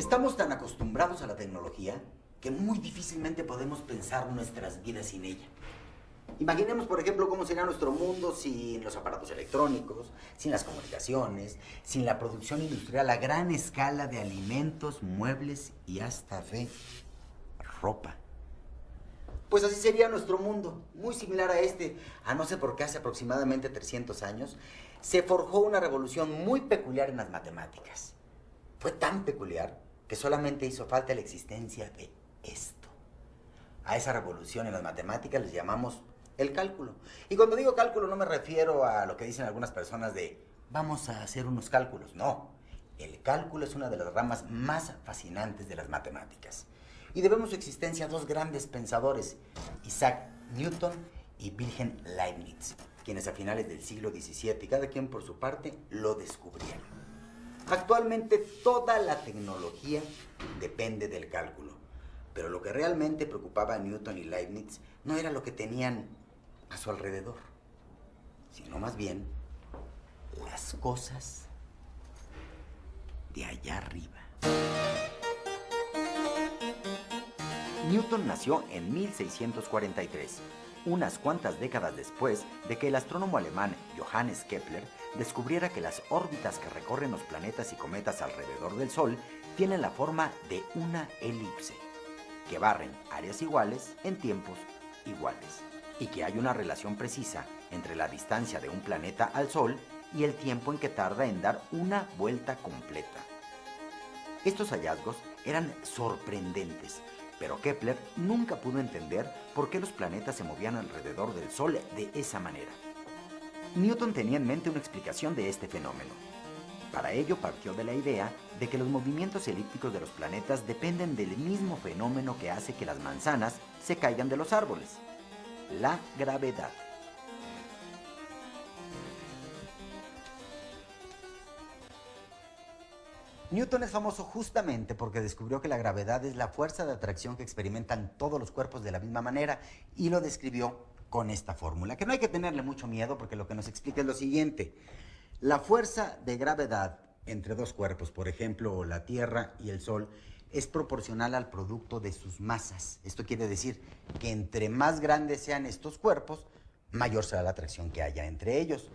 Estamos tan acostumbrados a la tecnología que muy difícilmente podemos pensar nuestras vidas sin ella. Imaginemos, por ejemplo, cómo sería nuestro mundo sin los aparatos electrónicos, sin las comunicaciones, sin la producción industrial a gran escala de alimentos, muebles y hasta de ropa. Pues así sería nuestro mundo, muy similar a este, a no ser porque hace aproximadamente 300 años se forjó una revolución muy peculiar en las matemáticas. Fue tan peculiar que solamente hizo falta la existencia de esto. A esa revolución en las matemáticas les llamamos el cálculo. Y cuando digo cálculo no me refiero a lo que dicen algunas personas de vamos a hacer unos cálculos. No, el cálculo es una de las ramas más fascinantes de las matemáticas. Y debemos su existencia a dos grandes pensadores, Isaac Newton y Wilhelm Leibniz, quienes a finales del siglo XVII, cada quien por su parte, lo descubrieron. Actualmente toda la tecnología depende del cálculo, pero lo que realmente preocupaba a Newton y Leibniz no era lo que tenían a su alrededor, sino más bien las cosas de allá arriba. Newton nació en 1643, unas cuantas décadas después de que el astrónomo alemán Johannes Kepler descubriera que las órbitas que recorren los planetas y cometas alrededor del Sol tienen la forma de una elipse, que barren áreas iguales en tiempos iguales, y que hay una relación precisa entre la distancia de un planeta al Sol y el tiempo en que tarda en dar una vuelta completa. Estos hallazgos eran sorprendentes, pero Kepler nunca pudo entender por qué los planetas se movían alrededor del Sol de esa manera. Newton tenía en mente una explicación de este fenómeno. Para ello partió de la idea de que los movimientos elípticos de los planetas dependen del mismo fenómeno que hace que las manzanas se caigan de los árboles: la gravedad. Newton es famoso justamente porque descubrió que la gravedad es la fuerza de atracción que experimentan todos los cuerpos de la misma manera y lo describió con esta fórmula, que no hay que tenerle mucho miedo porque lo que nos explica es lo siguiente. La fuerza de gravedad entre dos cuerpos, por ejemplo, la Tierra y el Sol, es proporcional al producto de sus masas. Esto quiere decir que entre más grandes sean estos cuerpos, mayor será la atracción que haya entre ellos.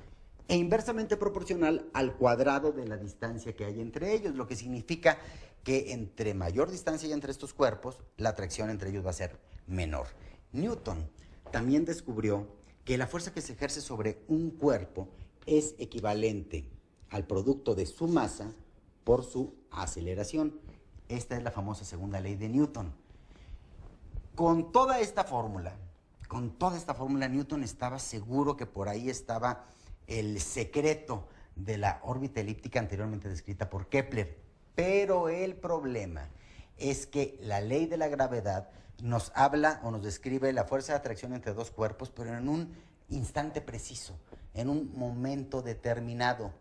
E inversamente proporcional al cuadrado de la distancia que hay entre ellos, lo que significa que entre mayor distancia hay entre estos cuerpos, la atracción entre ellos va a ser menor. Newton también descubrió que la fuerza que se ejerce sobre un cuerpo es equivalente al producto de su masa por su aceleración. Esta es la famosa segunda ley de Newton. Con toda esta fórmula, Newton estaba seguro que por ahí estaba el secreto de la órbita elíptica anteriormente descrita por Kepler. Pero el problema es que la ley de la gravedad nos habla o nos describe la fuerza de atracción entre dos cuerpos, pero en un instante preciso, en un momento determinado.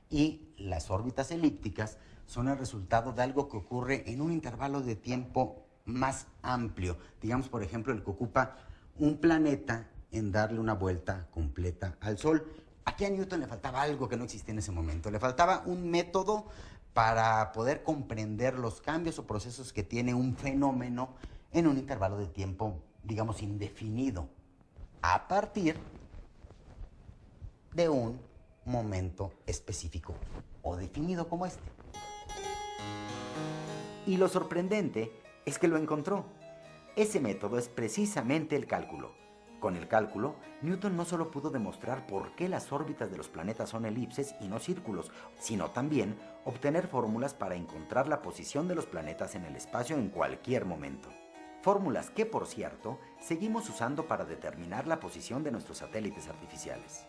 Y las órbitas elípticas son el resultado de algo que ocurre en un intervalo de tiempo más amplio. Digamos, por ejemplo, el que ocupa un planeta en darle una vuelta completa al Sol. Aquí a Newton le faltaba algo que no existía en ese momento. Le faltaba un método para poder comprender los cambios o procesos que tiene un fenómeno en un intervalo de tiempo, digamos, indefinido, a partir de un momento específico o definido como este. Y lo sorprendente es que lo encontró. Ese método es precisamente el cálculo. Con el cálculo, Newton no solo pudo demostrar por qué las órbitas de los planetas son elipses y no círculos, sino también obtener fórmulas para encontrar la posición de los planetas en el espacio en cualquier momento. Fórmulas que, por cierto, seguimos usando para determinar la posición de nuestros satélites artificiales.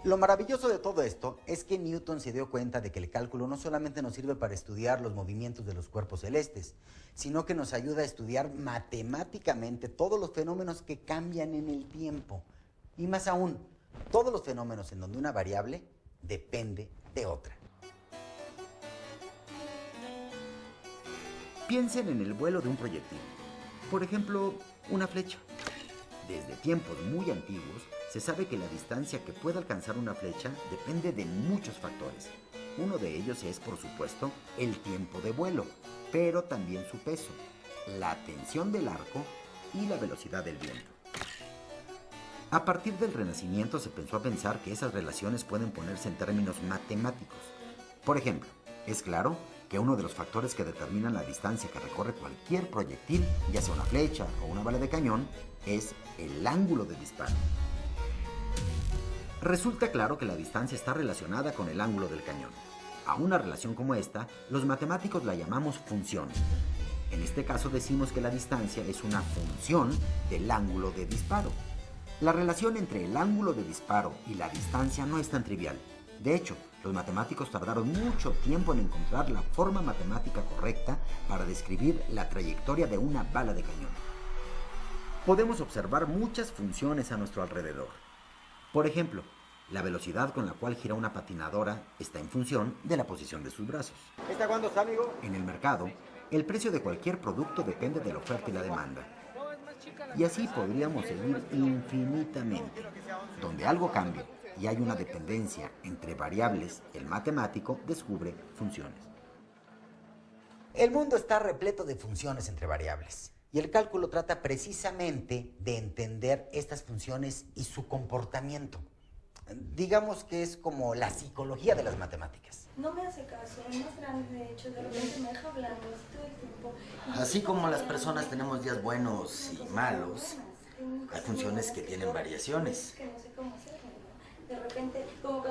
Lo maravilloso de todo esto es que Newton se dio cuenta de que el cálculo no solamente nos sirve para estudiar los movimientos de los cuerpos celestes, sino que nos ayuda a estudiar matemáticamente todos los fenómenos que cambian en el tiempo. Y más aún, todos los fenómenos en donde una variable depende de otra. Piensen en el vuelo de un proyectil. Por ejemplo, una flecha. Desde tiempos muy antiguos, se sabe que la distancia que puede alcanzar una flecha depende de muchos factores. Uno de ellos es, por supuesto, el tiempo de vuelo, pero también su peso, la tensión del arco y la velocidad del viento. A partir del Renacimiento se pensó a pensar que esas relaciones pueden ponerse en términos matemáticos. Por ejemplo, es claro que uno de los factores que determinan la distancia que recorre cualquier proyectil, ya sea una flecha o una bala de cañón, es el ángulo de disparo. Resulta claro que la distancia está relacionada con el ángulo del cañón. A una relación como esta, los matemáticos la llamamos función. En este caso decimos que la distancia es una función del ángulo de disparo. La relación entre el ángulo de disparo y la distancia no es tan trivial. De hecho, los matemáticos tardaron mucho tiempo en encontrar la forma matemática correcta para describir la trayectoria de una bala de cañón. Podemos observar muchas funciones a nuestro alrededor. Por ejemplo, la velocidad con la cual gira una patinadora está en función de la posición de sus brazos. ¿Esta cuándo está, amigo? En el mercado, el precio de cualquier producto depende de la oferta y la demanda. Y así podríamos seguir infinitamente. Donde algo cambia y hay una dependencia entre variables, el matemático descubre funciones. El mundo está repleto de funciones entre variables. Y el cálculo trata precisamente de entender estas funciones y su comportamiento. Digamos que es como la psicología de las matemáticas. No me hace caso, es más grande, de hecho, de repente me deja hablando así todo el tiempo. Así como las personas tenemos días buenos y malos, hay funciones que tienen variaciones. Que no sé cómo hacerlo, ¿no? De repente, como que...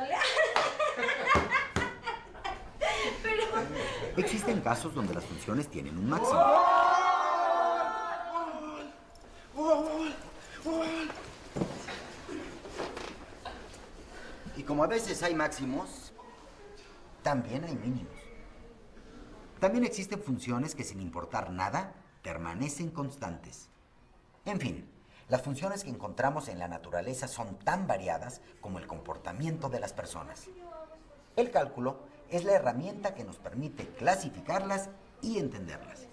Pero... Existen casos donde las funciones tienen un máximo. Y como a veces hay máximos, también hay mínimos. También existen funciones que sin importar nada, permanecen constantes. En fin, las funciones que encontramos en la naturaleza son tan variadas como el comportamiento de las personas. El cálculo es la herramienta que nos permite clasificarlas y entenderlas.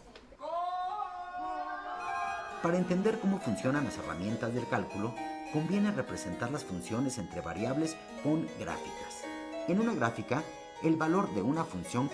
Para entender cómo funcionan las herramientas del cálculo, conviene representar las funciones entre variables con gráficas. En una gráfica, el valor de una función